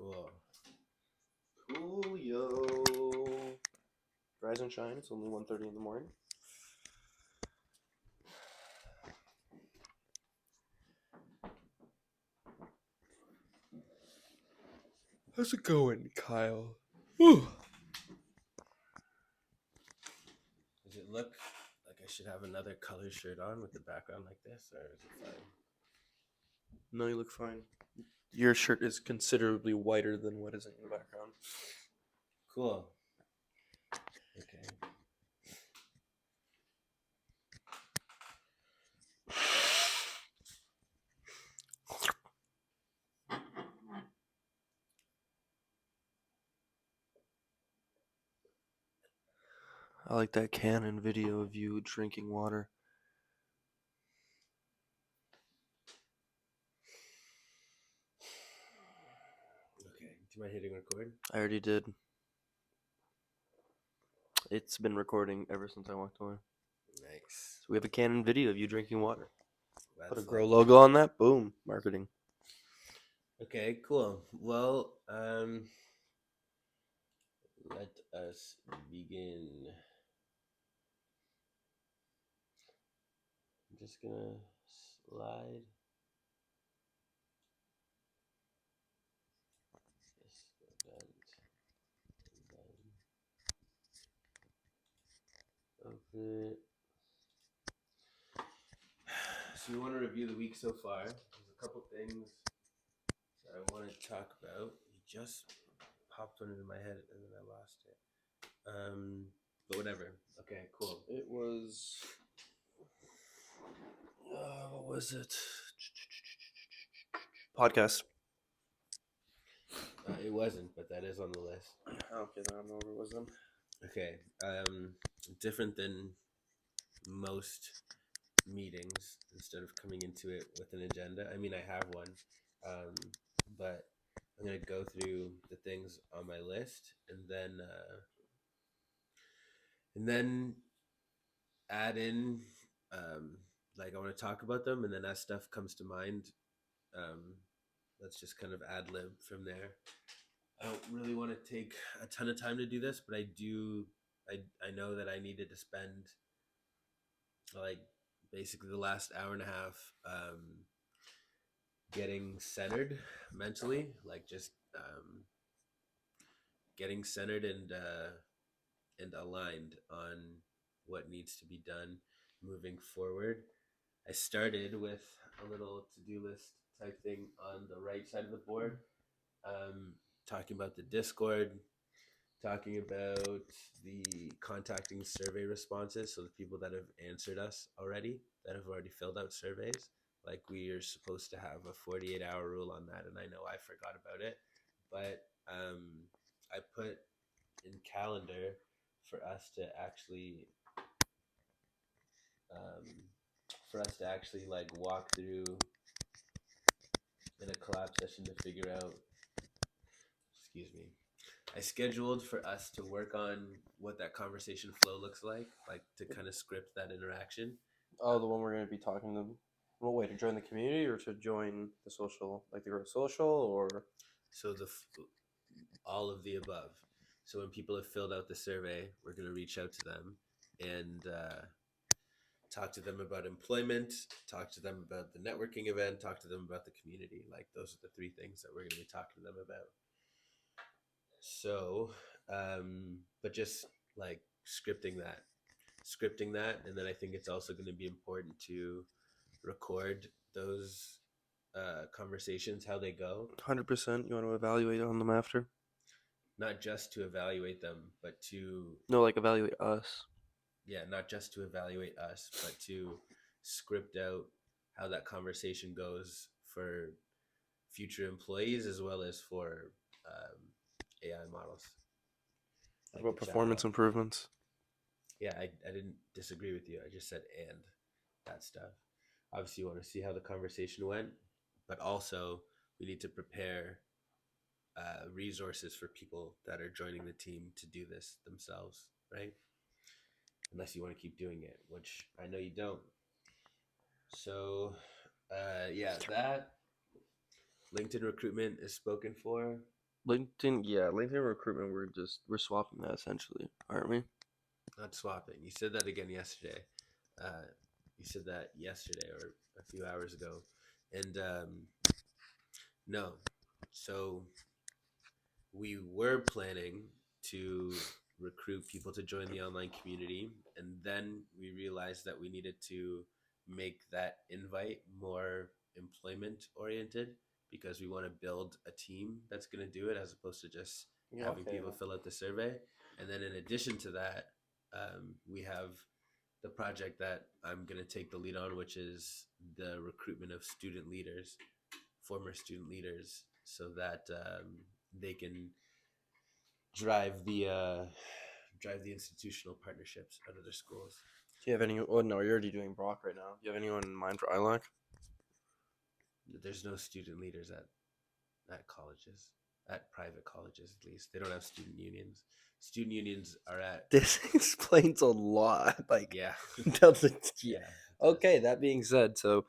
Cool. Cool, yo. Rise and shine. It's only 1:30 in the morning. How's it going, Kyle? Whew. Does it look like I should have another color shirt on with the background like this, or is it fine? No, you look fine. Your shirt is considerably whiter than what is in the background. Cool. Okay. I like that Canon video of you drinking water. Okay. Do you mind hitting record? I already did. It's been recording ever since I walked away. Nice. So we have a Canon video of you drinking water. Put a That's Grow lovely. logo on that. Boom. Marketing. Okay, cool. Well, let us begin. I'm just gonna slide this event and then open it. So we want to review the week so far. There's a couple things that I want to talk about. You just popped one into my head and then I lost it. But whatever. Okay, cool. It was. What was it? Podcast. It wasn't, but that is on the list. Okay, then I don't know what it was then. Okay. Different than most meetings, instead of coming into it with an agenda. I mean, I have one, but I'm gonna go through the things on my list and then add in like I want to talk about them, and then as stuff comes to mind, um, let's just kind of ad lib from there. I don't really want to take a ton of time to do this, but I do. I know that I needed to spend like basically the last hour and a half getting centered mentally, like just getting centered and aligned on what needs to be done moving forward. I started with a little to-do list type thing on the right side of the board, talking about the Discord, talking about the contacting survey responses. So the people that have answered us already, that have already filled out surveys, like we are supposed to have a 48-hour rule on that. And I know I forgot about it, but I put in calendar for us to actually like walk through in a collab session to figure out, excuse me, I scheduled for us to work on what that conversation flow looks like to kind of script that interaction. Oh, the one we're going to be talking to. Well, wait, to join the community or to join the social, like the Grow Social, or? So all of the above. So when people have filled out the survey, we're going to reach out to them and talk to them about employment, talk to them about the networking event, talk to them about the community. Like those are the three things that we're going to be talking to them about. So, but just like scripting that, and then I think it's also going to be important to record those conversations, how they go. 100%. You want to evaluate on them after? Not just to evaluate them, but to No, like evaluate us. not just to evaluate us, but to script out how that conversation goes for future employees as well as for AI models. What about performance improvements? Yeah, I didn't disagree with you. I just said and that stuff. Obviously, you want to see how the conversation went, but also we need to prepare resources for people that are joining the team to do this themselves, right? Unless you want to keep doing it, which I know you don't. So, that LinkedIn recruitment is spoken for. LinkedIn, yeah, LinkedIn recruitment. We're swapping that essentially, aren't we? Not swapping. You said that again yesterday. Uh, you said that yesterday or a few hours ago, and no. So we were planning to recruit people to join the online community, and then we realized that we needed to make that invite more employment oriented because we want to build a team that's going to do it as opposed to just Yeah. having Okay. people fill out the survey. And then in addition to that, we have the project that I'm going to take the lead on, which is the recruitment of student leaders, former student leaders, so that they can drive the institutional partnerships out of their schools. Do you have any? Oh no, you're already doing Brock right now. Do you have anyone in mind for ILAC? There's no student leaders at colleges, at private colleges at least. They don't have student unions. Student unions are at This explains a lot. Like, yeah doesn't. Yeah. yeah. Okay. That being said, so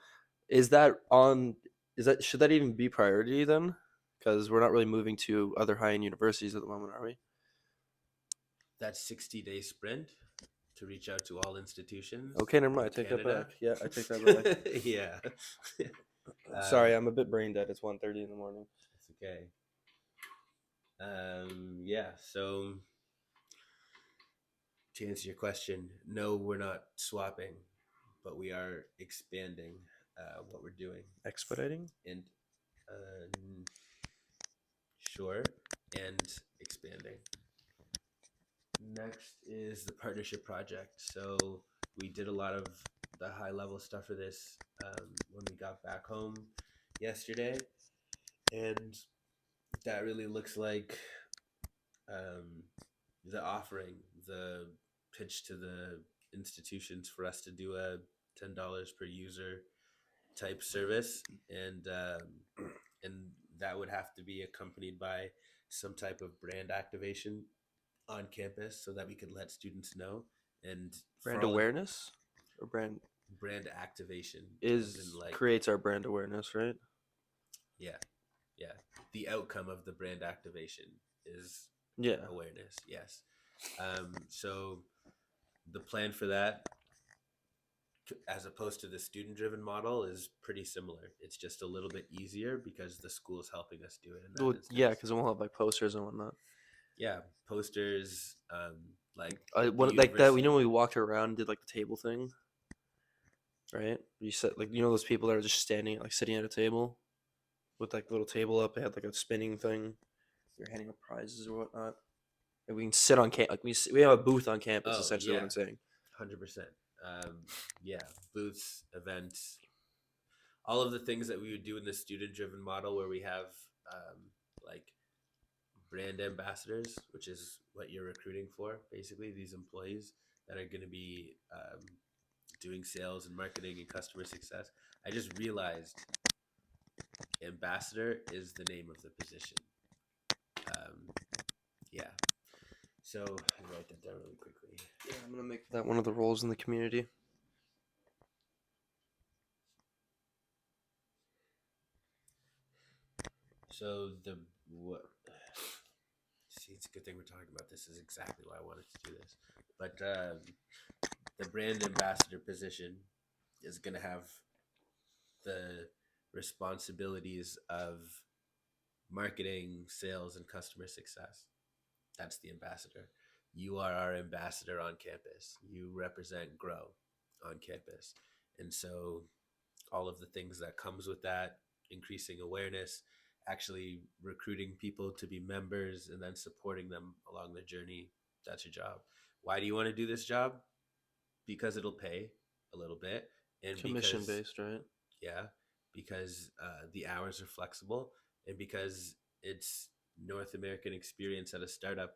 is that on? Is that should that even be priority then? Because we're not really moving to other high-end universities at the moment, are we? That 60-day sprint to reach out to all institutions. Okay, never mind. I in take that Canada. back. Yeah, I take that back. Yeah. Sorry, I'm a bit brain dead. It's 1:30 in the morning. It's okay. Yeah. So to answer your question, no, we're not swapping, but we are expanding what we're doing. Expediting? And sure, and expanding. Next is the partnership project. So we did a lot of the high level stuff for this when we got back home yesterday, and that really looks like the offering, the pitch to the institutions for us to do a $10 per user type service, and that would have to be accompanied by some type of brand activation on campus so that we could let students know. And Brand for all awareness? Or brand activation is like creates our brand awareness, right? yeah, yeah. The outcome of the brand activation is Yeah. awareness. Yes. So the plan for that, as opposed to the student-driven model, is pretty similar. It's just a little bit easier because the school is helping us do it in that Well, yeah, instance. because we'll have like posters and whatnot. Yeah, posters, like the What like that? We university. know when we walked around and did like the table thing, right? You said like those people that are just standing like sitting at a table with like the little table up. They had like a spinning thing. They're handing out prizes or whatnot. And we can sit on camp. Like we have a booth on campus. Oh Essentially, what yeah, I'm saying. 100%. Yeah, booths, events, all of the things that we would do in the student-driven model, where we have like brand ambassadors, which is what you're recruiting for, basically these employees that are going to be doing sales and marketing and customer success. I just realized ambassador is the name of the position. Yeah. So I write that down really quickly. Yeah, I'm gonna make that one of the roles in the community. So the what? See, it's a good thing we're talking about this. Is exactly why I wanted to do this. But the brand ambassador position is going to have the responsibilities of marketing, sales, and customer success. That's the ambassador. You are our ambassador on campus. You represent Grow on campus. And so all of the things that comes with that, increasing awareness, actually recruiting people to be members, and then supporting them along the journey, that's your job. Why do you want to do this job? Because it'll pay a little bit, and Commission because based, right? yeah, because the hours are flexible, and because it's North American experience at a startup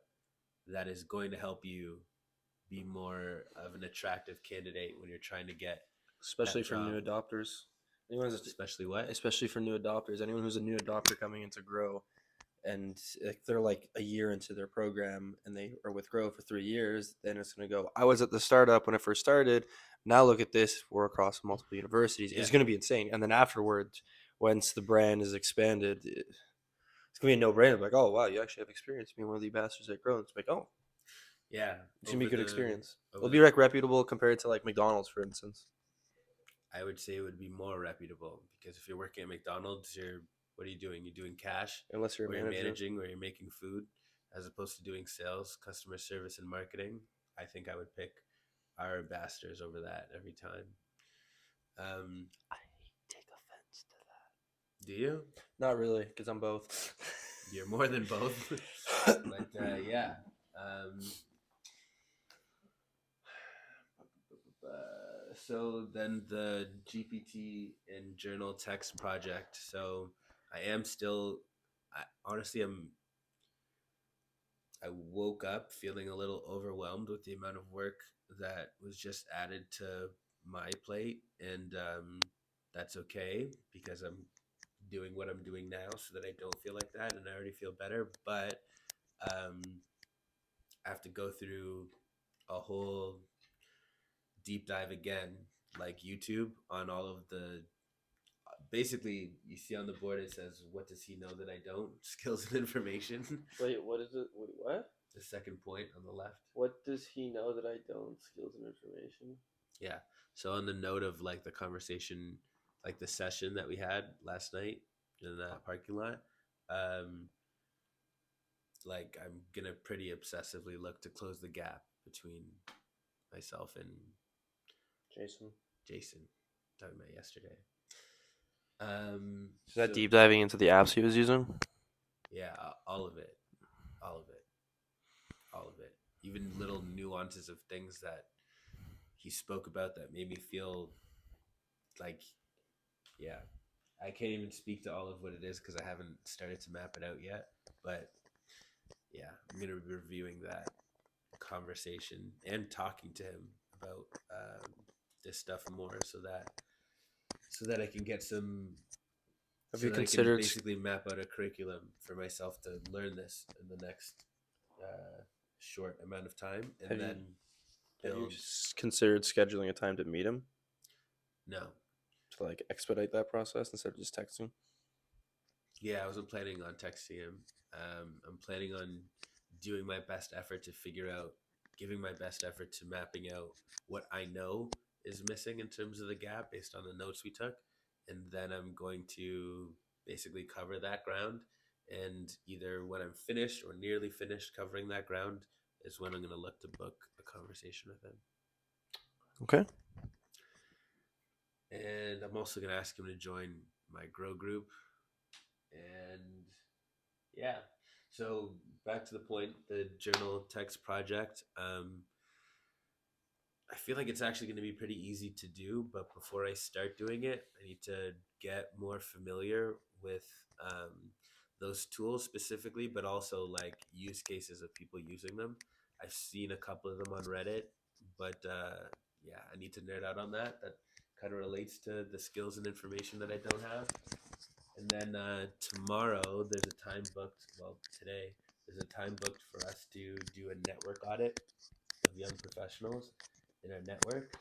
that is going to help you be more of an attractive candidate when you're trying to get Especially that for job. new adopters. Especially what? Especially for new adopters. Anyone who's a new adopter coming into Grow, and if they're like a year into their program and they are with Grow for 3 years, then it's going to go, I was at the startup when I first started. Now look at this. We're across multiple universities. It's Yeah. going to be insane. And then afterwards, once the brand is expanded, it's It's gonna be a no-brainer. Like, oh wow, you actually have experience being one of the ambassadors at Grow. It's like, oh, Yeah, it's gonna be a good experience. over It'll be like reputable compared to like McDonald's, for instance. I would say it would be more reputable because if you're working at McDonald's, what are you doing? You're doing cash, Unless you're a or you're manager. managing, or you're making food, as opposed to doing sales, customer service, and marketing. I think I would pick our ambassadors over that every time. I take offense to that. Do you? Not really, because I'm both. You're more than both. But yeah. So then the GPT and journal text project. So I am still, I honestly am. I woke up feeling a little overwhelmed with the amount of work that was just added to my plate, and that's okay because I'm doing what I'm doing now, so that I don't feel like that, and I already feel better. But um, I have to go through a whole deep dive again, like YouTube, on all of the. Basically, you see on the board it says, "What does he know that I don't?" Skills and information. Wait, what is it? Wait, what? The second point on the left. What does he know that I don't? Skills and information. Yeah. So on the note of like the conversation, like the session that we had last night in that parking lot, um, like I'm gonna pretty obsessively look to close the gap between myself and Jason, talking about yesterday. Is that deep diving into the apps he was using? Yeah, all of it, all of it, all of it. Even little nuances of things that he spoke about that made me feel like, yeah, I can't even speak to all of what it is because I haven't started to map it out yet. But yeah, I'm gonna be reviewing that conversation and talking to him about this stuff more, so that I can get some. Have So you that I can considered? basically map out a curriculum for myself to learn this in the next short amount of time, and Have you- then Have you build. considered scheduling a time to meet him No, to like expedite that process instead of just texting? yeah, I wasn't planning on texting him. I'm planning on doing my best effort to figure out, giving my best effort to mapping out what I know is missing in terms of the gap based on the notes we took. And then I'm going to basically cover that ground. And either when I'm finished or nearly finished covering that ground is when I'm going to look to book a conversation with him. Okay. And I'm also going to ask him to join my Grow group. And yeah, so back to the point, the journal text project. I feel like it's actually going to be pretty easy to do, but before I start doing it, I need to get more familiar with those tools specifically, but also like use cases of people using them. I've seen a couple of them on Reddit, but yeah, I need to nerd out on that. That kind of relates to the skills and information that I don't have. And then tomorrow, there's a time booked. Well, today, there's a time booked for us to do a network audit of young professionals in our network.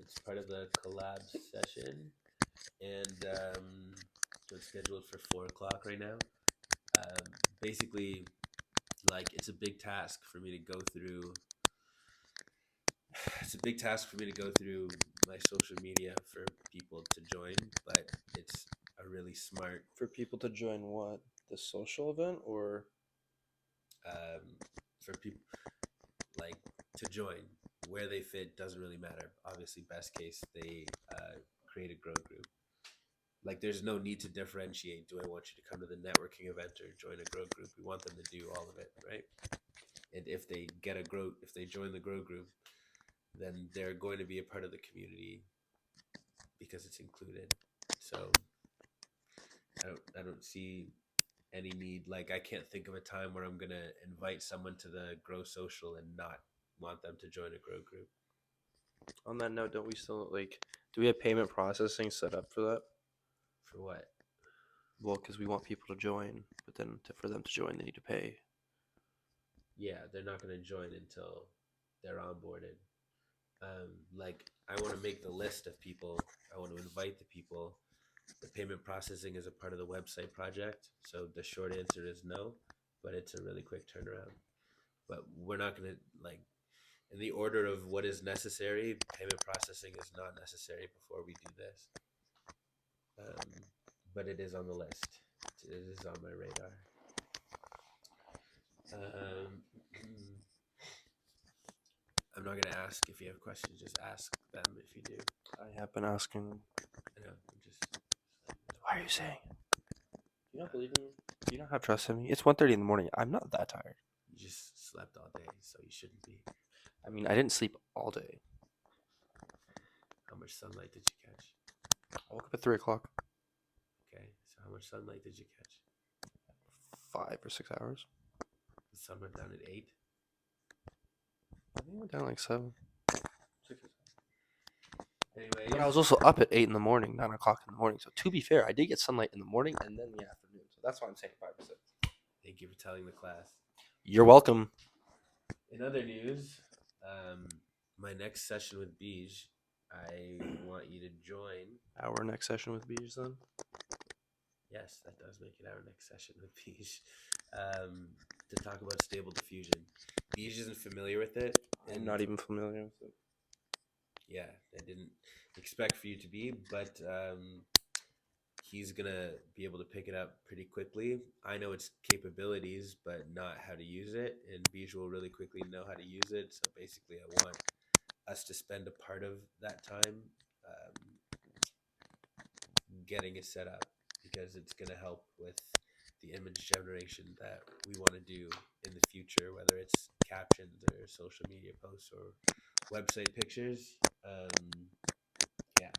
It's part of the collab session, and so it's scheduled for 4 o'clock right now. Basically, like it's a big task for me to go through. It's a big task for me to go through my social media for people to join, but it's a really smart For people to join what? The social event or for people like to join. Where they fit doesn't really matter. Obviously, best case they create a grow group. Like, there's no need to differentiate. Do I want you to come to the networking event or join a grow group? We want them to do all of it, right? And if they if they join the grow group, then they're going to be a part of the community because it's included. So I don't see any need. Like, I can't think of a time where I'm gonna invite someone to the grow social and not want them to join a grow group. on that note, don't we still like? Do we have payment processing set up for that? For what? Well, because we want people to join, but then for them to join, they need to pay. Yeah, they're not going to join until they're onboarded. Like, I want to make the list of people. I want to invite the people, the payment processing is a part of the website project. So the short answer is no, but it's a really quick turnaround. But we're not going to like in the order of what is necessary. Payment processing is not necessary before we do this, um, but it is on the list. It is on my radar. Um, I'm not gonna ask if you have questions. Just ask them if you do. I have been asking. I know. I'm just. Why are you saying? Do you not believe in me? Do you not have trust in me? It's 1:30 in the morning. I'm not that tired. You just slept all day, so you shouldn't be. I mean, I didn't sleep all day. How much sunlight did you catch? I woke up at 3 o'clock. Okay, so how much sunlight did you catch? 5 or 6 hours. The sun went down at 8. I think it went down like 7. Anyway, But I was also up at 8 in the morning, 9 o'clock in the morning. So to be fair, I did get sunlight in the morning and then the afternoon. So that's why I'm saying 5 or 6. thank you for telling the class. You're welcome. In other news, my next session with Beige, I want you to join. Our next session with Beige then? Yes, that does make it our next session with Beige. To talk about Stable Diffusion. Beige isn't familiar with it. I'm not even familiar with it. Yeah, I didn't expect for you to be, but he's gonna be able to pick it up pretty quickly. I know its capabilities, but not how to use it, and Beige will really quickly know how to use it. So basically, I want us to spend a part of that time getting it set up because it's gonna help with the image generation that we want to do in the future, whether it's captions or social media posts or website pictures. Yeah,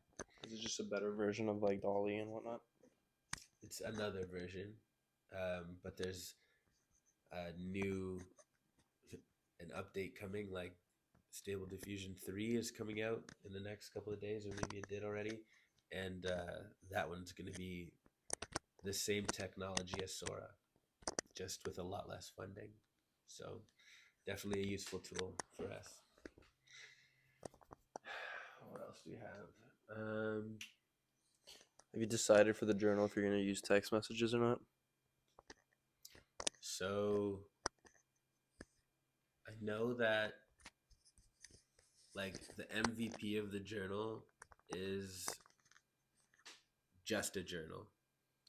Is it just a better version of like Dolly and whatnot? it's another version, but there's a an update coming. Like Stable Diffusion 3 is coming out in the next couple of days, or maybe it did already, and that one's going to be the same technology as Sora, just with a lot less funding. So definitely a useful tool for us. What else do we have? Have you decided for the journal if you're going to use text messages or not? So I know that like the MVP of the journal is just a journal.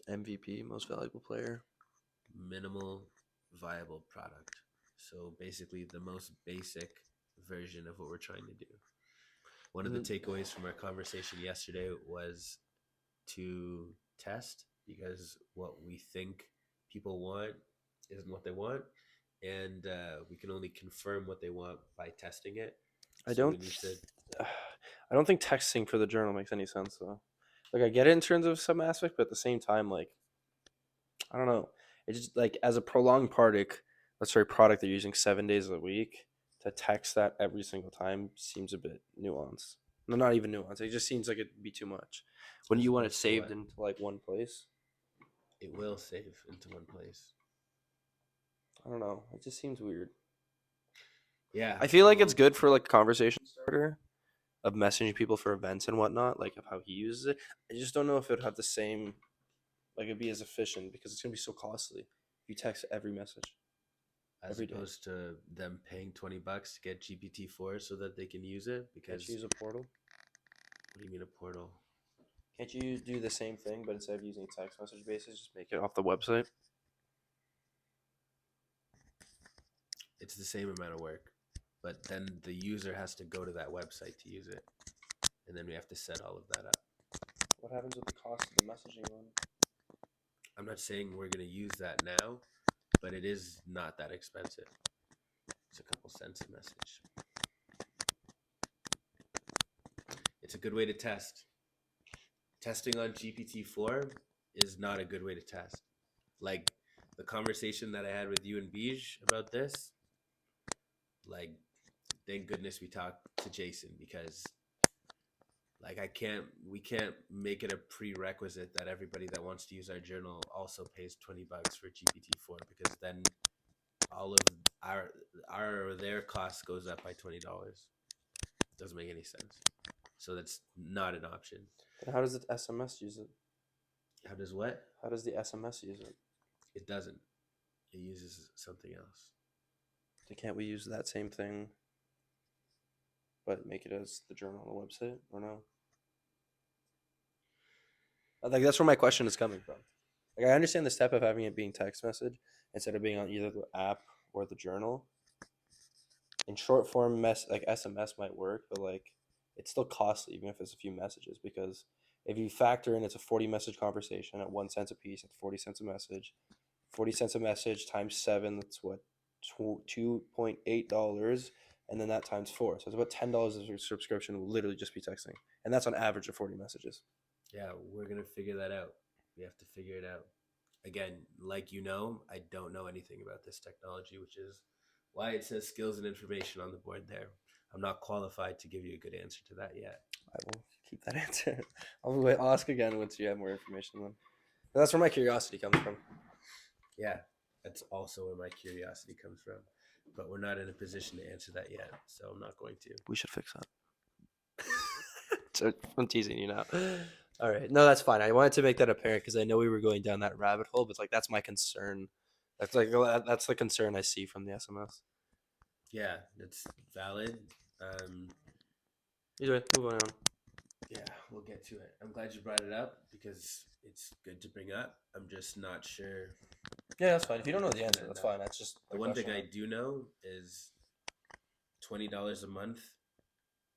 MVP, most valuable player. Minimal viable product. So basically the most basic version of what we're trying to do. One of the takeaways from our conversation yesterday was to test because what we think people want isn't what they want, and we can only confirm what they want by testing it. I So we don't. need to. I don't think texting for the journal makes any sense though. Like I get it in terms of some aspect, but at the same time, like I don't know. It's just like as a prolonged product, product they're using 7 days a week to text that every single time seems a bit nuanced. No, not even nuanced. It just seems like it'd be too much. When you want it saved into like one place, it will save into one place. I don't know. It just seems weird. Yeah, I feel like it's good for like conversation starter of messaging people for events and whatnot, like of how he uses it. I just don't know if it would have the same, like it'd be as efficient because it's gonna be so costly if you text every message. as every day. opposed to them paying $20 to get GPT-4 so that they can use it. Because Can't you use a portal? What do you mean a portal? Can't you do the same thing, but instead of using text message basis, just make it off the website? It's the same amount of work, but then the user has to go to that website to use it, and then we have to set all of that up. What happens with the cost of the messaging one? I'm not saying we're going to use that now, but it is not that expensive. It's a couple cents a message. It's a good way to test. Testing on GPT-4 is not a good way to test. Like the conversation that I had with you and Beige about this, like thank goodness we talked to Jason because like we can't make it a prerequisite that everybody that wants to use our journal also pays $20 for GPT-4 because then all of their cost goes up by $20. Doesn't make any sense. So that's not an option. And how does it SMS use it? How does what? How does the SMS use it? It doesn't. It uses something else. So can't we use that same thing, but make it as the journal on the website, or no? Like that's where my question is coming from. Like I understand the step of having it being text message instead of being on either the app or the journal. In short form, like SMS might work, but like it's still costly even if it's a few messages because if you factor in it's a 40 message conversation at 1 cent a piece at 40 cents a message, 40 cents a message times 7, that's what, $2.8, and then that times 4, so it's about $10 of your subscription will literally just be texting, and that's on average of 40 messages. Yeah, we're gonna figure that out. We have to figure it out. Again, like I don't know anything about this technology, which is why it says skills and information on the board there. I'm not qualified to give you a good answer to that yet. I will keep that answer. I'll ask again once you have more information. Then that's where my curiosity comes from. Yeah, that's also where my curiosity comes from. But we're not in a position to answer that yet, so I'm not going to. We should fix that. So I'm teasing you now. All right, no, that's fine. I wanted to make that apparent because I know we were going down that rabbit hole, but like that's my concern. That's the concern I see from the SMS. Yeah, it's valid. Um, Either way, move on. yeah, we'll get to it. I'm glad you brought it up because it's good to bring up. I'm just not sure. Yeah, that's fine. If you don't know the answer, that's fine. That's just The one thing I do know is $20 a month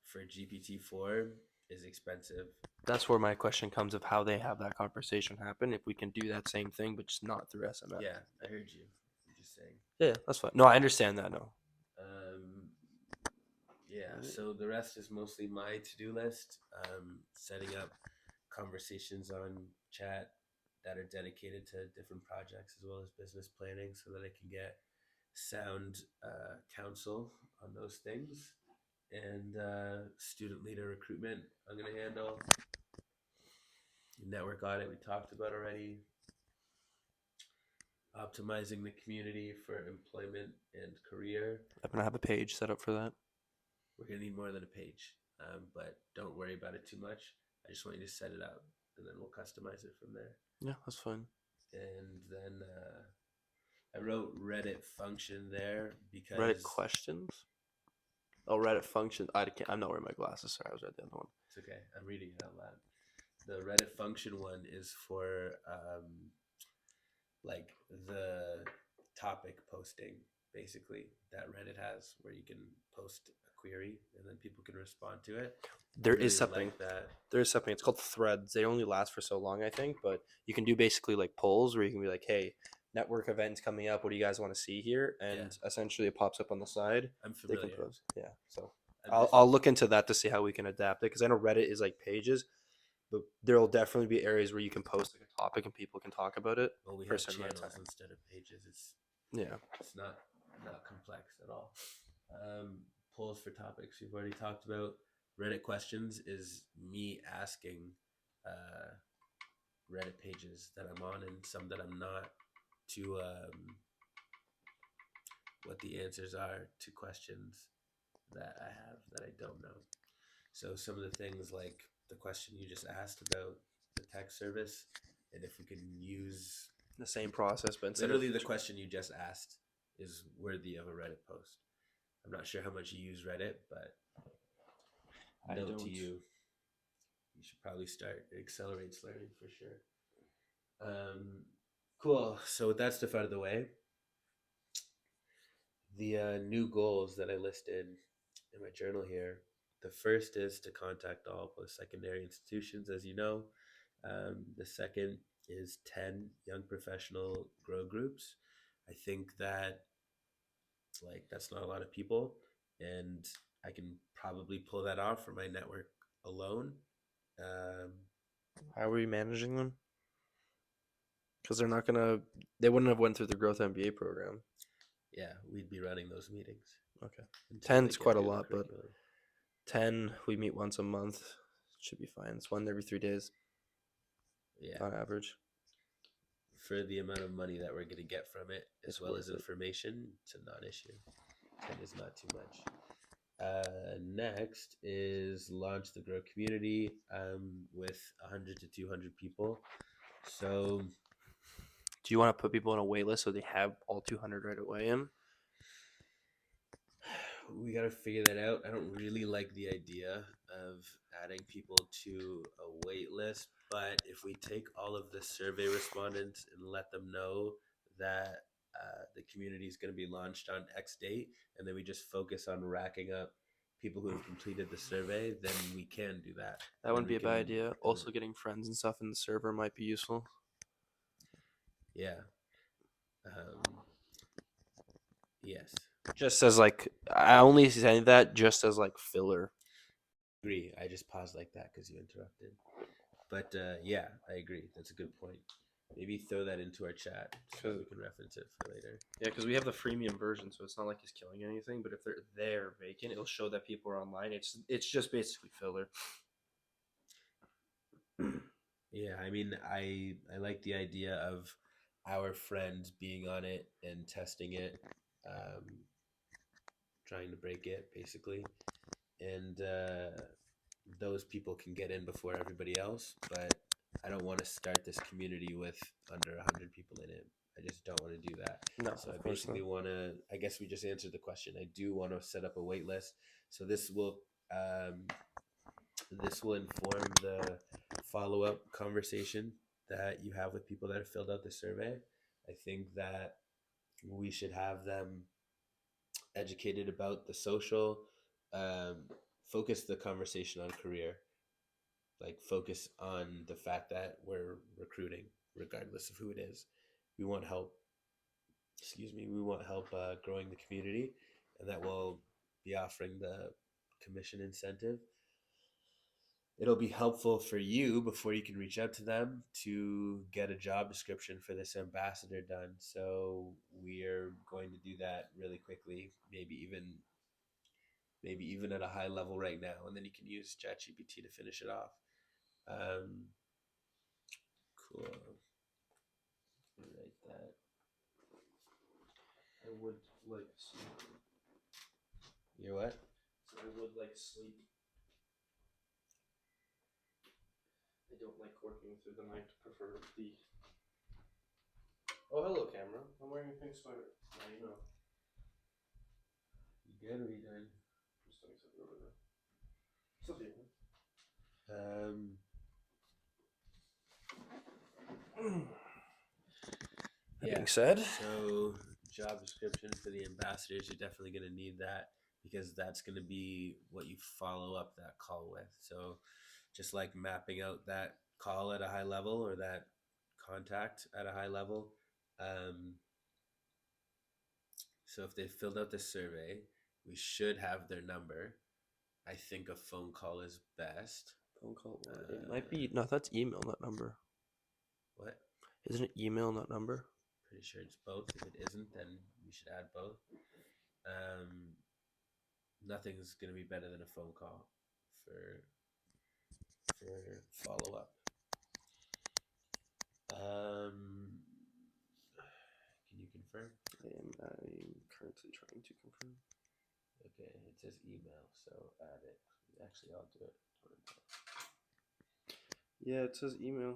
for GPT-4 is expensive. That's where my question comes of how they have that conversation happen. If we can do that same thing, but just not through SMS. Yeah, I heard you. I'm just saying. Yeah, that's fine. No, I understand that. No. Yeah, so the rest is mostly my to-do list. Setting up conversations on chat that are dedicated to different projects as well as business planning so that I can get sound counsel on those things. And student leader recruitment, I'm going to handle. Network audit, we talked about already. Optimizing the community for employment and career. I'm going to have a page set up for that. We're going to need more than a page, but don't worry about it too much. I just want you to set it up, and then we'll customize it from there. Yeah, that's fine. And then I wrote Reddit function there because Reddit questions. Oh, Reddit function. I'm not wearing my glasses. Sorry, I was reading the other one. It's okay. I'm reading it out loud. The Reddit function one is for like the topic posting, basically, that Reddit has, where you can post a query and then people can respond to it. There is something like that. There is something. It's called threads. They only last for so long, I think, but you can do basically like polls where you can be like, "Hey, network events coming up. What do you guys want to see here?" And essentially, it pops up on the side. I'm familiar. They can post. Yeah, so I'll look into that to see how we can adapt it because I know Reddit is like pages, but there will definitely be areas where you can post like a topic and people can talk about it. Well, we have channels instead of pages. It's not complex at all. Polls for topics we've already talked about. Reddit questions is me asking Reddit pages that I'm on and some that I'm not to what the answers are to questions that I have that I don't know. So some of the things like the question you just asked about the text service, and if we can use the same process, but literally the question you just asked is worthy of a Reddit post. I'm not sure how much you use Reddit, but note to you, you should probably start. It accelerates learning for sure. Cool. So with that stuff out of the way, the new goals that I listed in my journal here. The first is to contact all post-secondary institutions, as you know. The second is 10 young professional grow groups. I think that that's not a lot of people, and I can probably pull that off for my network alone. How are we managing them? Because they wouldn't have went through the Growth MBA program. Yeah, we'd be running those meetings. Okay. 10's quite a lot, but 10, we meet once a month. Should be fine. It's one every 3 days. Yeah. On average. For the amount of money that we're going to get from it, as well as information, it's a non-issue. 10 is not too much. Next is launch the Grow community with 100 to 200 people. So Do you want to put people on a wait list so they have all 200 right away in? we got to figure that out. I don't really like the idea of adding people to a wait list, but if we take all of the survey respondents and let them know that the community is going to be launched on X date, and then we just focus on racking up people who have completed the survey, then we can do that. That And then wouldn't we be a can, bad idea. Also, getting friends and stuff in the server might be useful. yeah. Yes. Just as like, I only say that just as like filler. Agree. I just paused like that because you interrupted. But yeah, I agree. That's a good point. Maybe throw that into our chat so that we can reference it for later. Yeah, because we have the freemium version, so it's not like he's killing anything. But if they're there vacant, it'll show that people are online. It's just basically filler. Yeah, I mean, I like the idea of our friends being on it and testing it, um, trying to break it basically, and those people can get in before everybody else. But I don't want to start this community with under 100 people in it. I just don't want to do that. No, So I of course basically not. want to. I guess we just answered the question. I do want to set up a wait list. So um, this will inform the follow up conversation that you have with people that have filled out the survey. I think that we should have them educated about the social, um, focus the conversation on career, like focus on the fact that we're recruiting regardless of who it is. We want help, excuse me, we want help growing the community, and that will be offering the commission incentive. It'll be helpful for you before you can reach out to them to get a job description for this ambassador done. So we're going to do that really quickly, maybe even at a high level right now, and then you can use ChatGPT to finish it off. Cool. Write that. I would like sleep. You're what? I would like sleep. I don't like working through the night. Prefer the. Oh, hello, camera. I'm wearing a pink sweater. Now you know. You good? Or are you done? Just doing something over there. Still here. That being said, So job description for the ambassadors, you're definitely going to need that because that's going to be what you follow up that call with. So just like mapping out that call at a high level or that contact at a high level. Um, so if they filled out the survey, we should have their number. I think a phone call is best. phone call. It might be no. That's email. That number. What? Isn't it email? That number. Pretty sure it's both. If it isn't, then we should add both. Nothing's gonna be better than a phone call for follow up. Can you confirm? I'm currently trying to confirm. Okay, it says email, so add it. Actually, I'll do it. Yeah, it says email.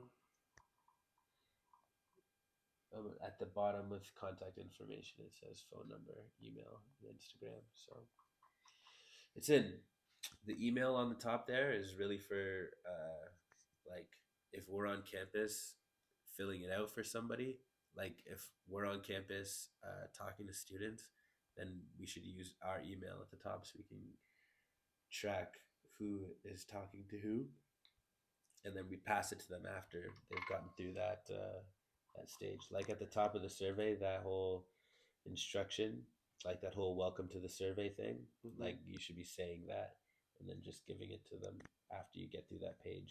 At the bottom with contact information, it says phone number, email, and Instagram. So it's in. The email on the top there is really for like if we're on campus filling it out for somebody. Like if we're on campus talking to students, then we should use our email at the top so we can track who is talking to who, and then we pass it to them after they've gotten through that stage. Like at the top of the survey, that whole instruction, like that whole welcome to the survey thing, like you should be saying that and then just giving it to them after you get through that page.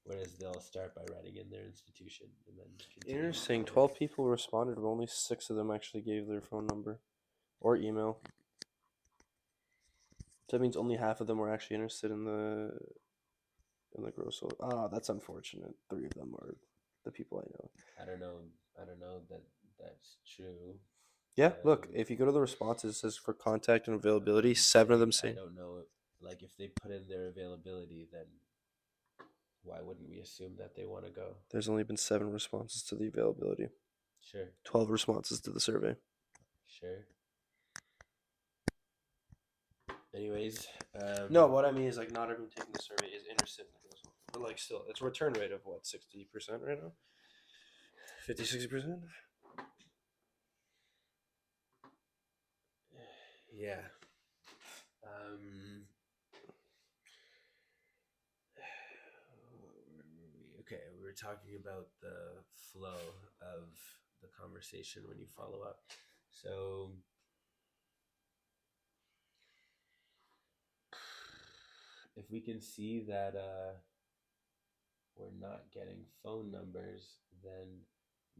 Whereas they'll start by writing in their institution and then continue. Interesting. 12 people responded, but only 6 of them actually gave their phone number or email. So that means only half of them were actually interested in the gross. That's unfortunate. 3 of them are the people I know. I don't know. I don't know that that's true. Yeah, look, if you go to the responses, it says for contact and availability, 7 of them say. I don't know. Like if they put in their availability, then Why wouldn't we assume that they want to go? There's only been 7 responses to the availability. Sure. 12 responses to the survey. Sure. Anyways, No, what I mean is like not everyone taking the survey is interested in this one. But like still, it's a return rate of what, 60% right now? 50, 60%? Yeah. Okay, we were talking about the flow of the conversation when you follow up. So if we can see that we're not getting phone numbers, then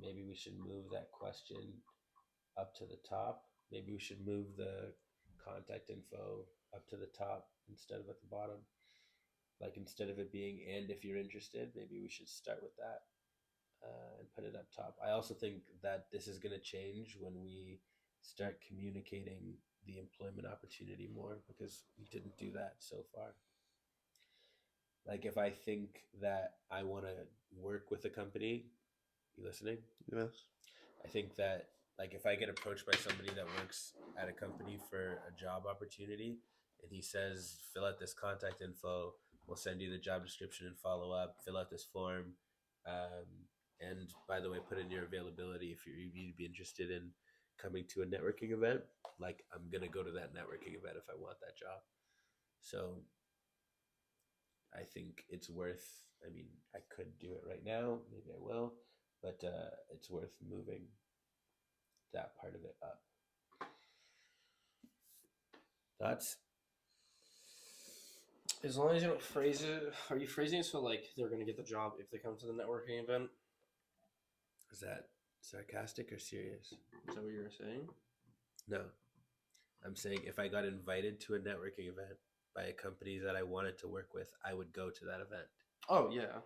maybe we should move that question up to the top. Maybe we should move the contact info up to the top instead of at the bottom. Like instead of it being "and if you're interested," maybe we should start with that and put it up top. I also think that this is going to change when we start communicating the employment opportunity more, because we didn't do that so far. Like if I think that I want to work with a company, you listening? Yes. I think that like if I get approached by somebody that works at a company for a job opportunity and he says, fill out this contact info, we'll send you the job description and follow up, fill out this form. And by the way, put in your availability if you'd be interested in coming to a networking event. Like I'm going to go to that networking event if I want that job. So I think it's worth, I mean, I could do it right now, maybe I will, but it's worth moving that part of it up. Thoughts? As long as you don't phrase it, are you phrasing it so like they're gonna get the job if they come to the networking event? Is that sarcastic or serious? Is that what you were saying? No. I'm saying if I got invited to a networking event by a company that I wanted to work with, I would go to that event. Oh yeah.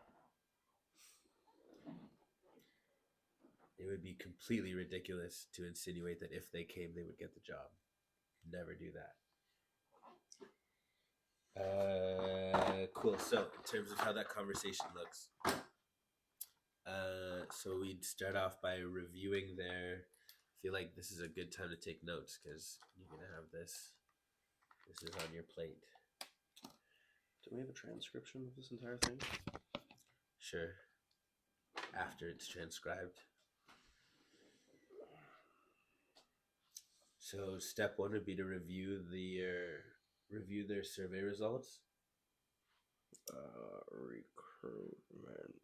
It would be completely ridiculous to insinuate that if they came, they would get the job. Never do that. Cool. So, in terms of how that conversation looks, so we'd start off by reviewing their. I feel like this is a good time to take notes because you're gonna have this. This is on your plate. Do we have a transcription of this entire thing? Sure. After it's transcribed. So step 1 would be to review their survey results. Recruitment.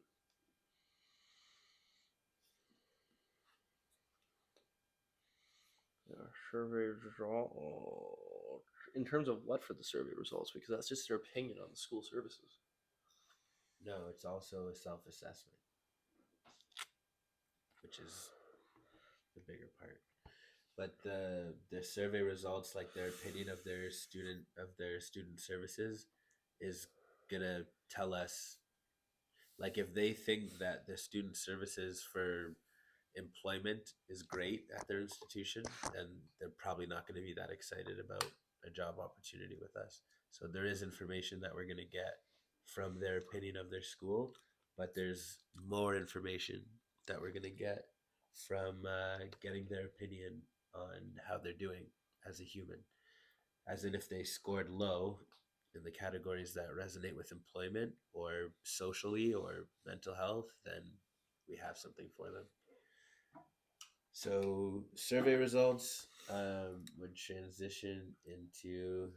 Survey results. In terms of what for the survey results? Because that's just their opinion on the school services. No, it's also a self-assessment, which is the bigger part. But the survey results, like their opinion of their student services, is gonna tell us, like if they think that the student services for employment is great at their institution, then they're probably not going to be that excited about a job opportunity with us. So there is information that we're going to get from their opinion of their school, but there's more information that we're going to get from getting their opinion on how they're doing as a human. As in, if they scored low in the categories that resonate with employment or socially or mental health, then we have something for them. So survey results would transition into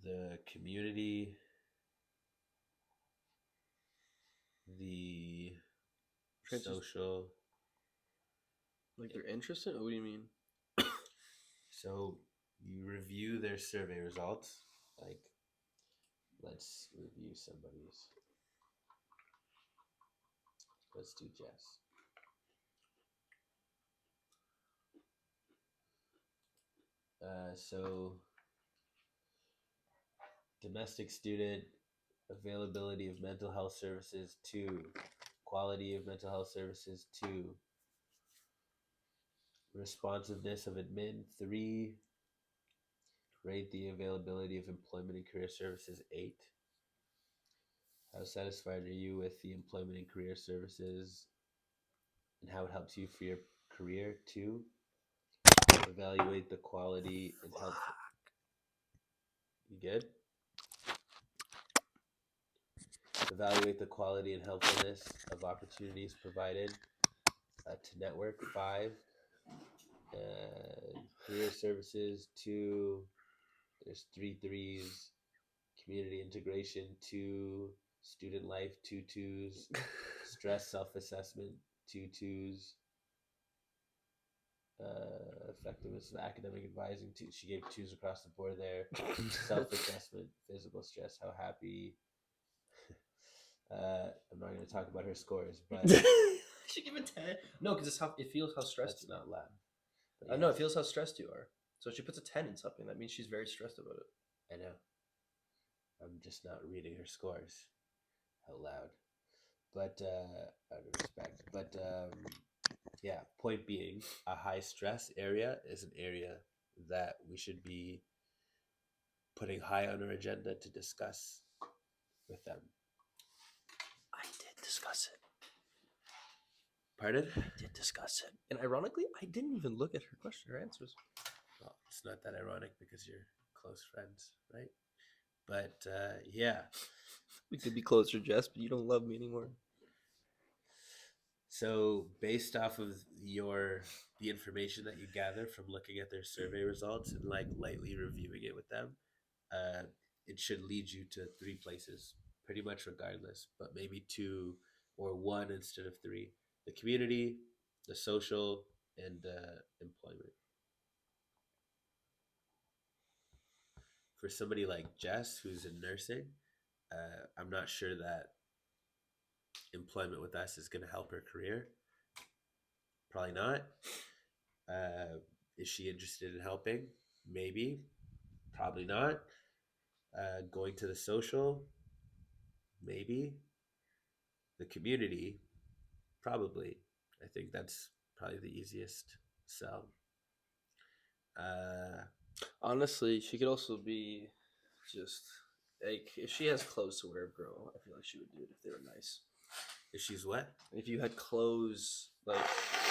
the community, the social. Like they're interested? What do you mean? So you review their survey results. Like, let's review somebody's. Let's do Jess. So domestic student, availability of mental health services 2, quality of mental health services 2, responsiveness of admin 3, Rate the availability of employment and career services 8. How satisfied are you with the employment and career services and how it helps you for your career? 2. Evaluate the quality and help. You good? Evaluate the quality and helpfulness of opportunities provided to network. 5. Career services. 2. There's 3 threes. Community integration. 2. Student life. 2 twos. Stress self-assessment. 2 twos. Effectiveness of academic advising. 2. She gave 2s across the board there. Self-assessment. Physical stress. How happy. I'm not going to talk about her scores, but She give a 10. No, because it feels how stressed that's you are. not loud. I know, it feels how stressed you are. So if she puts a 10 in something, that means she's very stressed about it. I know. I'm just not reading her scores out loud. But out of respect. But yeah, point being, a high stress area is an area that we should be putting high on our agenda to discuss with them. I did discuss it. Pardon? I did discuss it. And ironically, I didn't even look at her answers. Well, it's not that ironic because you're close friends, right? But yeah. We could be closer, Jess, but you don't love me anymore. So based off of the information that you gather from looking at their survey results and like lightly reviewing it with them, it should lead you to 3 places, pretty much regardless, but maybe 2 or 1 instead of 3. The community, the social, and employment. For somebody like Jess, who's in nursing, I'm not sure that employment with us is going to help her career. Probably not. Is she interested in helping? Maybe. Probably not. Going to the social? Maybe. The community? Probably. I think that's probably the easiest sell. Honestly, she could also be just like, if she has clothes to wear, bro, I feel like she would do it if they were nice. If she's what? If you had clothes, like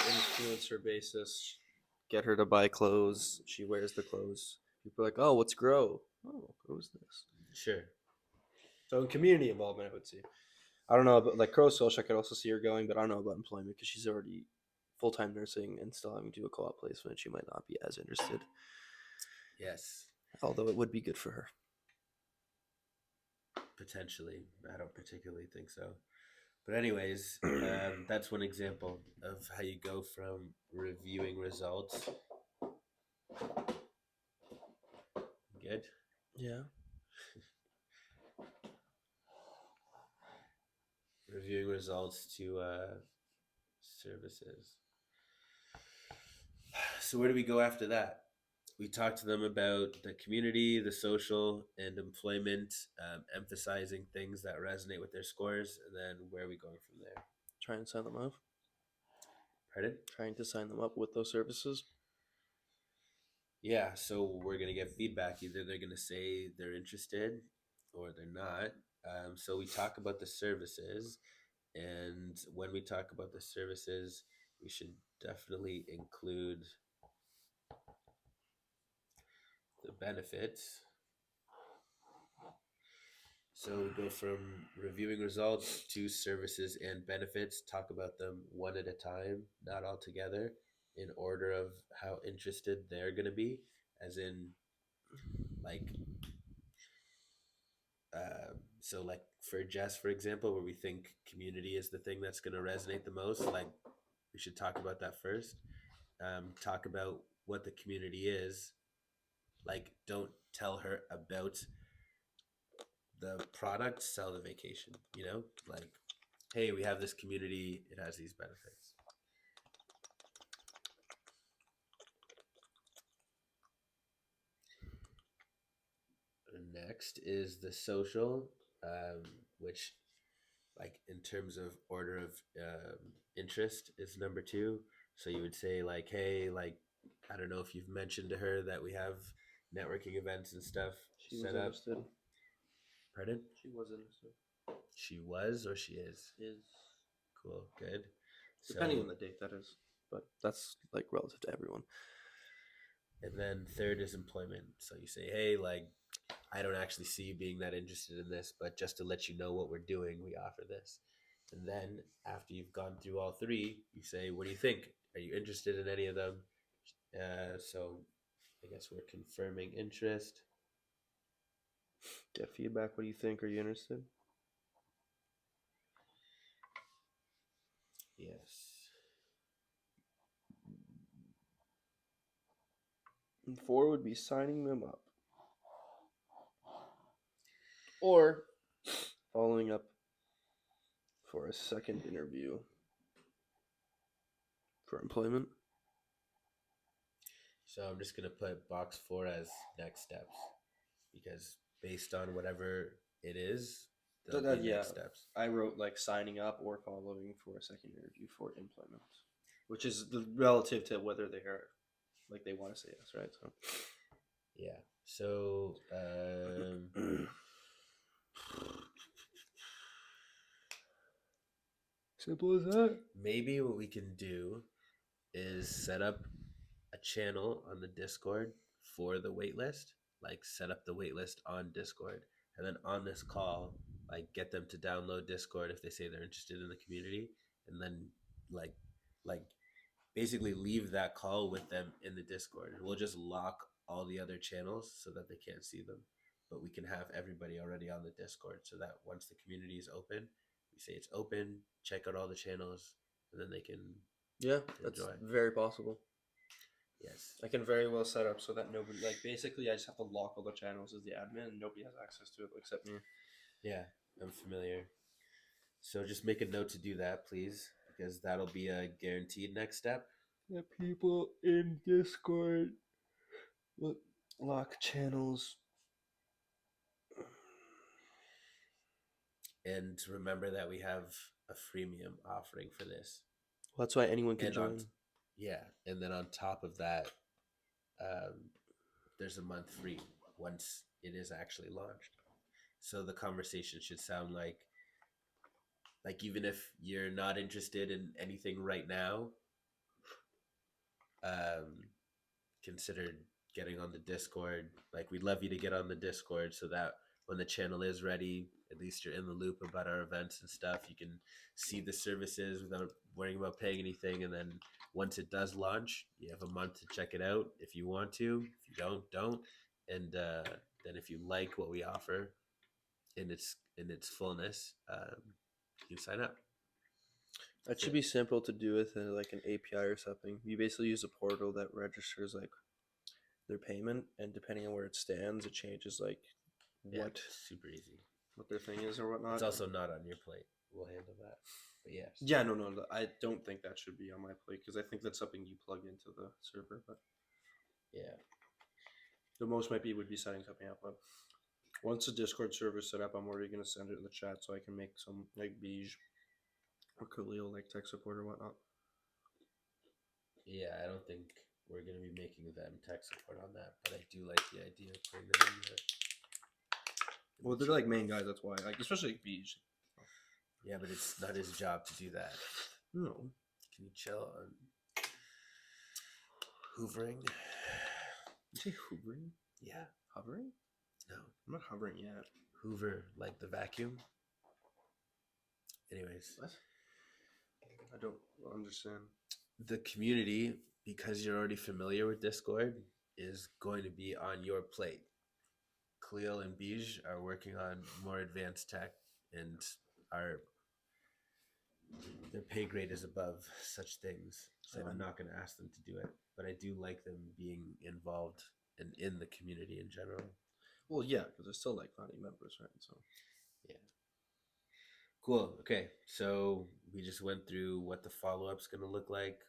influencer basis, get her to buy clothes. She wears the clothes. People are like, oh, what's Grow? Oh, Grow's this. Sure. So in community involvement, I would see. I don't know, about like Crow Social, I could also see her going, but I don't know about employment because she's already full-time nursing and still having to do a co-op placement. She might not be as interested. Yes. Although it would be good for her. Potentially. I don't particularly think so. But anyways, that's one example of how you go from reviewing results. Good? Yeah. Reviewing results to services. So where do we go after that? We talked to them about the community, the social, and employment, emphasizing things that resonate with their scores, and then where are we going from there? Trying to sign them up. Pardon? Trying to sign them up with those services. Yeah, so we're going to get feedback. Either they're going to say they're interested or they're not. So we talk about the services, and when we talk about the services, we should definitely include the benefits. So we go from reviewing results to services and benefits, talk about them one at a time, not all together, in order of how interested they're going to be, as in, like, so like for Jess, for example, where we think community is the thing that's going to resonate the most, like we should talk about that first. Talk about what the community is. Like, don't tell her about the product, sell the vacation, you know? Like, hey, we have this community, it has these benefits. Next is the social, which, like, in terms of order of interest, is number 2. So you would say, like, hey, like, I don't know if you've mentioned to her that we have networking events and stuff She was set up. interested. Pardon? She was interested. She was or she is? Is Cool, good. depending So, on the date, that is. But that's like relative to everyone. and then third is employment. So you say, hey, like, I don't actually see you being that interested in this, but just to let you know what we're doing, we offer this. And then after you've gone through all three, you say, what do you think? Are you interested in any of them? So I guess we're confirming interest. Get feedback. What do you think? Are you interested? Yes. And 4 would be signing them up. Or following up for a second interview for employment. So I'm just gonna put box 4 as next steps because based on whatever it is, there'll be next steps. I wrote like signing up or following for a second interview for employment, which is relative to whether they are like they want to say yes, right? So Yeah. So simple as that. maybe what we can do is set up a channel on the Discord for the waitlist, like set up the waitlist on Discord, and then on this call, like get them to download Discord if they say they're interested in the community, and then like like basically leave that call with them in the Discord, and we'll just lock all the other channels so that they can't see them. But we can have everybody already on the Discord so that once the community is open, we say it's open, check out all the channels, and then they can. Yeah, that's enjoy. very possible. Yes. I can very well set up so that nobody, like, basically I just have to lock all the channels as the admin and nobody has access to it except me. Yeah, I'm familiar. So just make a note to do that, please, because that'll be a guaranteed next step. The people in Discord lock channels. And remember that we have a freemium offering for this. Well, that's why anyone can And join. Yeah, and then on top of that, there's a month free once it is actually launched. So the conversation should sound like even if you're not interested in anything right now, consider getting on the Discord. Like, we'd love you to get on the Discord so that when the channel is ready, at least you're in the loop about our events and stuff. You can see the services without worrying about paying anything. And then once it does launch, you have a month to check it out if you want to. If you don't. And then if you like what we offer in its fullness, you can sign up. That should be simple to do with like an API or something. You basically use a portal that registers like their payment, and depending on where it stands, it changes like what super easy what their thing is or whatnot. It's also not on your plate. We'll handle that. But yes. Yeah, no, I don't think that should be on my plate because I think that's something you plug into the server. But yeah, the most might be would be setting something up. But once the Discord server is set up, I'm already gonna send it in the chat so I can make some like Beige or Khalil like tech support or whatnot. Yeah, I don't think we're gonna be making them tech support on that, but I do like the idea of putting them in there. Well, they're like main guys, that's why. Like especially like Beige. Yeah, but it's not his job to do that. No. Can you chill on hoovering? You say hoovering? Yeah. Hovering? No. I'm not hovering yet. Hoover, like the vacuum. Anyways. What? I don't understand. The community, because you're already familiar with Discord, is going to be on your plate. Cleo and Beige are working on more advanced tech, and their pay grade is above such things. So I'm not going to ask them to do it, but I do like them being involved and in the community in general. Well, yeah, because they're still like founding members, right? So yeah. Cool. Okay, so we just went through what the follow-up's going to look like.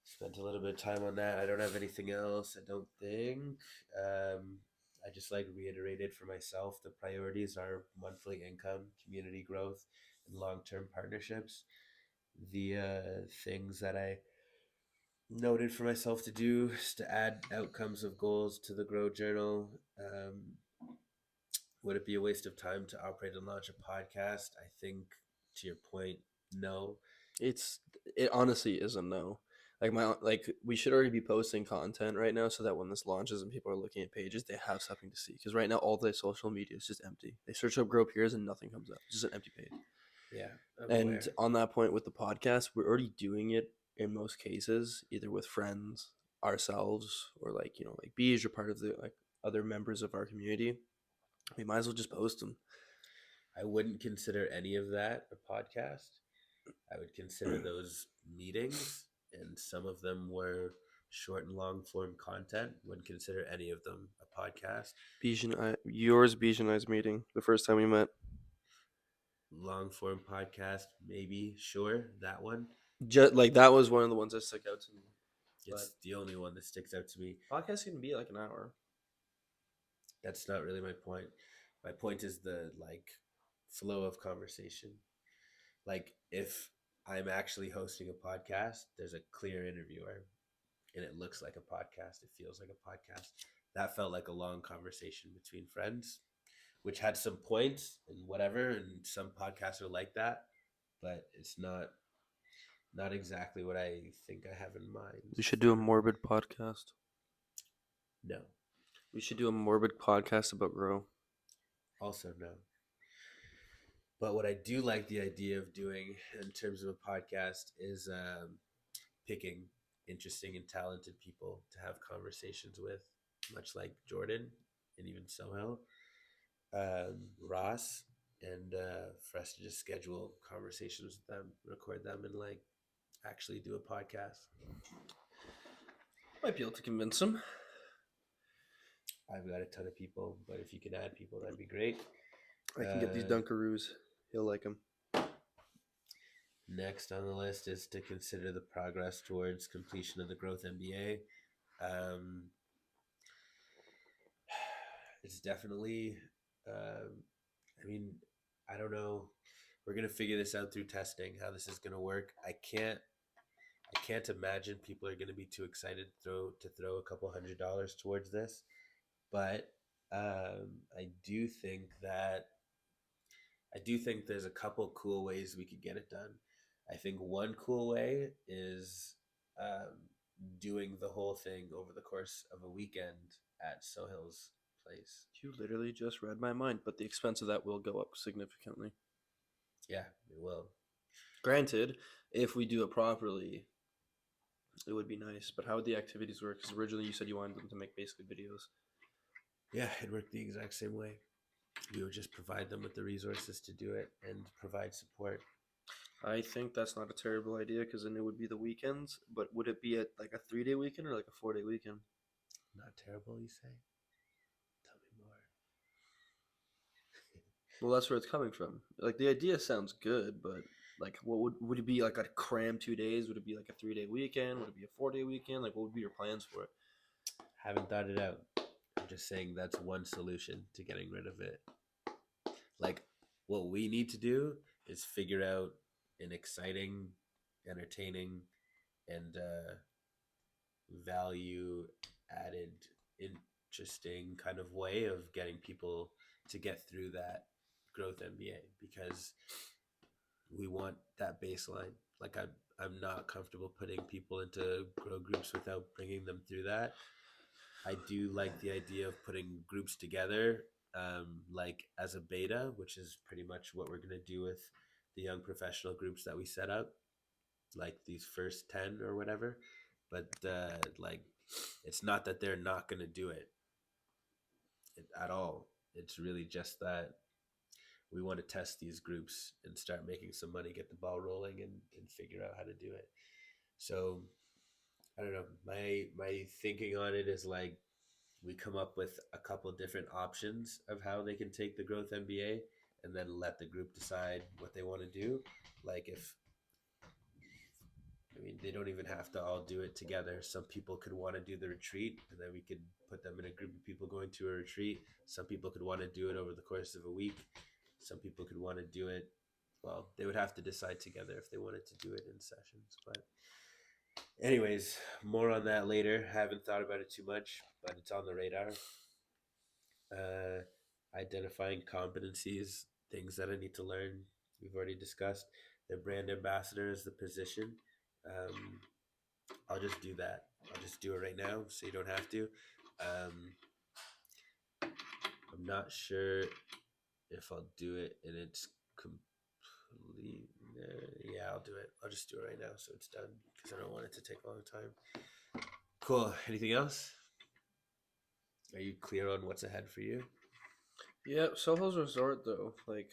Spent a little bit of time on that. I don't have anything else, I don't think. I just reiterated for myself the priorities are monthly income, community growth, and long-term partnerships. The things that I noted for myself to do is to add outcomes of goals to the Grow Journal. Would it be a waste of time to operate and launch a podcast? I think, to your point, no. It honestly is a no. Like we should already be posting content right now so that when this launches and people are looking at pages, they have something to see. Because right now all the social media is just empty. They search up Grow Peers and nothing comes up. It's just an empty page. Yeah, I'm And aware. on that point with the podcast, we're already doing it in most cases, either with friends, ourselves, or like like Beige or part of the like other members of our community. We might as well just post them. I wouldn't consider any of that a podcast. I would consider those meetings, and some of them were short and long form content. Wouldn't consider any of them a podcast. Beige and I's meeting the first time we met. Long form podcast, maybe, sure, that one. Just like that was one of the ones that stuck out to me. It's the only one that sticks out to me. Podcast can be like an hour. That's not really my point. My point is the flow of conversation. Like if I'm actually hosting a podcast, there's a clear interviewer and it looks like a podcast. It feels like a podcast. That felt like a long conversation between friends, which had some points and whatever. And some podcasts are like that, but it's not exactly what I think I have in mind. We should do a morbid podcast. No. We should do a morbid podcast about Grow. Also no. But what I do like the idea of doing in terms of a podcast is picking interesting and talented people to have conversations with, much like Jordan and even Sohel, Ross, and for us to just schedule conversations with them, record them, and actually do a podcast. Might be able to convince him. I've got a ton of people, but if you can add people, that'd be great. I can get these Dunkaroos. He'll like them. Next on the list is to consider the progress towards completion of the Growth MBA. It's definitely, I don't know. We're gonna figure this out through testing how this is gonna work. I can't imagine people are gonna be too excited to throw a couple $100 towards this, but I do think there's a couple cool ways we could get it done. I think one cool way is doing the whole thing over the course of a weekend at Sohil's place. You literally just read my mind, but the expense of that will go up significantly. Yeah, it will. Granted, if we do it properly, it would be nice. But how would the activities work? Because originally you said you wanted them to make basically videos. Yeah, it worked the exact same way. We would just provide them with the resources to do it and provide support. I think that's not a terrible idea because then it would be the weekends. But would it be like a 3-day weekend or like a 4-day weekend? Not terrible, you say? Tell me more. Well, that's where it's coming from. Like the idea sounds good, but like, what would it be like a cram 2 days? Would it be like a 3-day weekend? Would it be a 4-day weekend? Like, what would be your plans for it? Haven't thought it out. I'm just saying that's one solution to getting rid of it. Like, what we need to do is figure out an exciting, entertaining, and value added, interesting kind of way of getting people to get through that Growth MBA, because we want that baseline. Like I'm not comfortable putting people into grow groups without bringing them through that. I do like the idea of putting groups together, like as a beta, which is pretty much what we're going to do with the young professional groups that we set up, like these first 10 or whatever. But it's not that they're not going to do it at all. It's really just that we want to test these groups and start making some money, get the ball rolling, and figure out how to do it. So I don't know. My thinking on it is like we come up with a couple different options of how they can take the Growth MBA, and then let the group decide what they want to do. Like they don't even have to all do it together. Some people could want to do the retreat, and then we could put them in a group of people going to a retreat. Some people could want to do it over the course of a week. Some people could want to do it. Well, they would have to decide together if they wanted to do it in sessions. But Anyways, more on that later. Haven't thought about it too much, but it's on the radar. Uh, Identifying competencies, things that I need to learn. We've already discussed. The brand ambassador is the position. Um, I'll just do that. I'll just do it right now, so you don't have to. Um, I'm not sure if I'll do it in its complete. Yeah, I'll do it. I'll just do it right now, so it's done because I don't want it to take a long time. Cool. Anything else? Are you clear on what's ahead for you? Yeah, Soho's Resort though, like,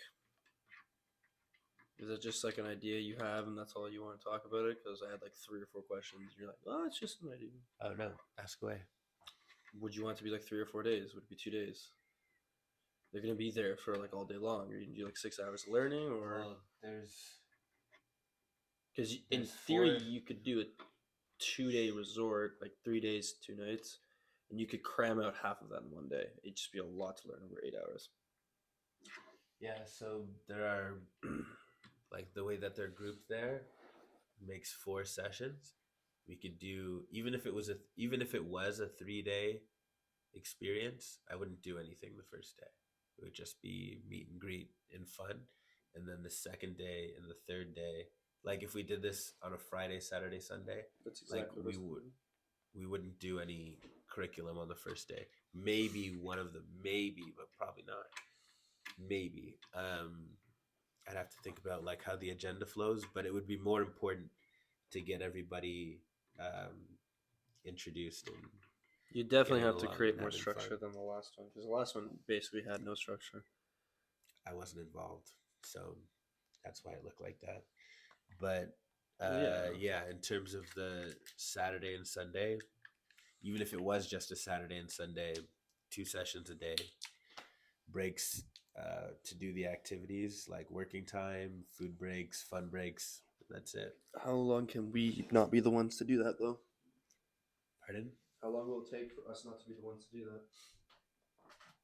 is it just like an idea you have and that's all you want to talk about it? Because I had like 3 or 4 questions. And you're like, oh, it's just an idea. Oh no, ask away. Would you want it to be like 3 or 4 days? Would it be 2 days? They're gonna be there for like all day long. Are you gonna do like 6 hours of learning, or Well, because in there's theory four. you could do a 2 day resort, like 3 days, 2 nights, and you could cram out half of that in one day. It'd just be a lot to learn over 8 hours. Yeah, so there are like the way that they're grouped there makes 4 sessions. We could do even if it was a 3 day experience, I wouldn't do anything the first day. It would just be meet and greet and fun. And then the second day and the third day, like if we did this on a Friday, Saturday, Sunday, That's like exactly what we wouldn't do any curriculum on the first day. Maybe one of them, maybe, but probably not. Maybe. I'd have to think about like how the agenda flows, but it would be more important to get everybody introduced and you definitely getting have to along create and more having fun. structure than the last one, because the last one basically had no structure. I wasn't involved, so that's why it looked like that. But Well, yeah, yeah, in terms of the Saturday and Sunday, even if it was just a Saturday and Sunday, 2 sessions a day, breaks to do the activities like working time, food breaks, fun breaks. That's it. how long can we not be the ones to do that though? Pardon? How long will it take for us not to be the ones to do that?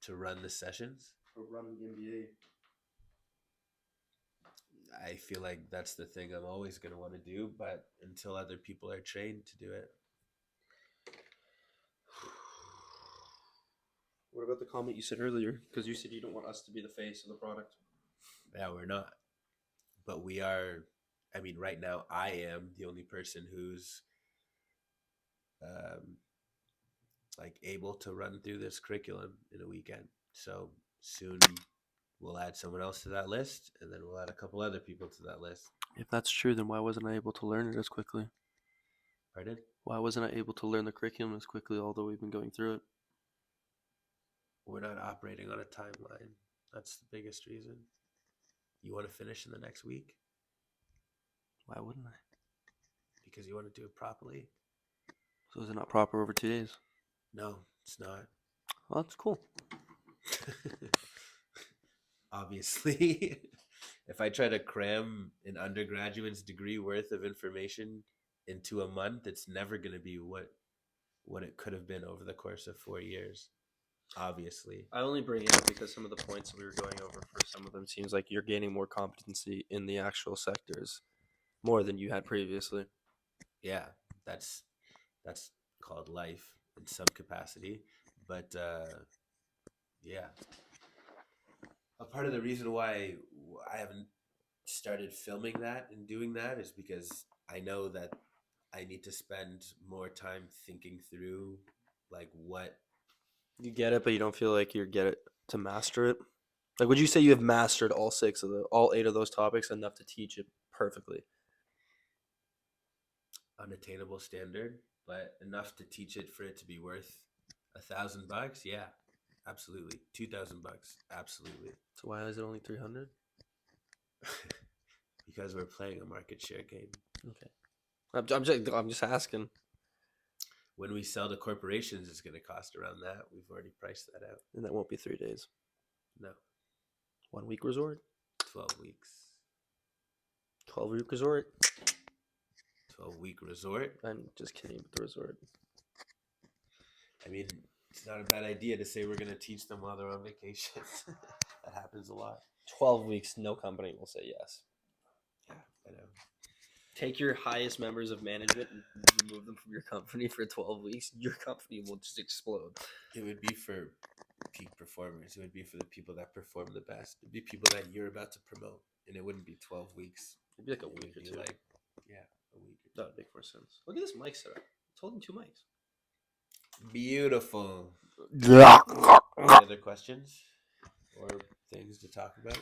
To run the sessions. For running the NBA. I feel like that's the thing I'm always going to want to do, but until other people are trained to do it. What about the comment you said earlier? Because you said you don't want us to be the face of the product. Yeah, we're not. But we are. I mean, right now, I am the only person who's um, like able to run through this curriculum in a weekend. So soon we'll add someone else to that list, and then we'll add a couple other people to that list. If that's true, then why wasn't I able to learn it as quickly? Pardon? Why wasn't I able to learn the curriculum as quickly, although we've been going through it? We're not operating on a timeline. That's the biggest reason. You want to finish in the next week? Why wouldn't I? Because you want to do it properly? So is it not proper over 2 days? No, it's not. Well, that's cool. Obviously, if I try to cram an undergraduate's degree worth of information into a month, it's never going to be what it could have been over the course of 4 years. Obviously, I only bring it up because some of the points that we were going over for some of them seems like you're gaining more competency in the actual sectors more than you had previously. yeah, that's called life in some capacity. But yeah, a part of the reason why I haven't started filming that and doing that is because I know that I need to spend more time thinking through like what. You get it, but you don't feel like you get it to master it. Like, would you say you have mastered all 8 of those topics enough to teach it perfectly? Unattainable standard, but enough to teach it for it to be worth $1,000. Yeah, absolutely. $2,000. Absolutely. So why is it only 300? Because we're playing a market share game. Okay, I'm just asking. When we sell to corporations, it's going to cost around that. We've already priced that out. And that won't be 3 days. No, 1 week resort. 12 weeks. 12-week resort. 12-week resort. I'm just kidding with the resort. I mean, it's not a bad idea to say we're going to teach them while they're on vacation. That happens a lot. 12 weeks, no company will say yes. Yeah, I know. take your highest members of management and remove them from your company for 12 weeks, your company will just explode. It would be for peak performers. It would be for the people that perform the best. It'd be people that you're about to promote, and it wouldn't be 12 weeks. It'd be like a It week would or be two. like, yeah, a week or two. That would make more sense. Look at this mic setup. It's holding 2 mics. Beautiful. Any other questions or things to talk about?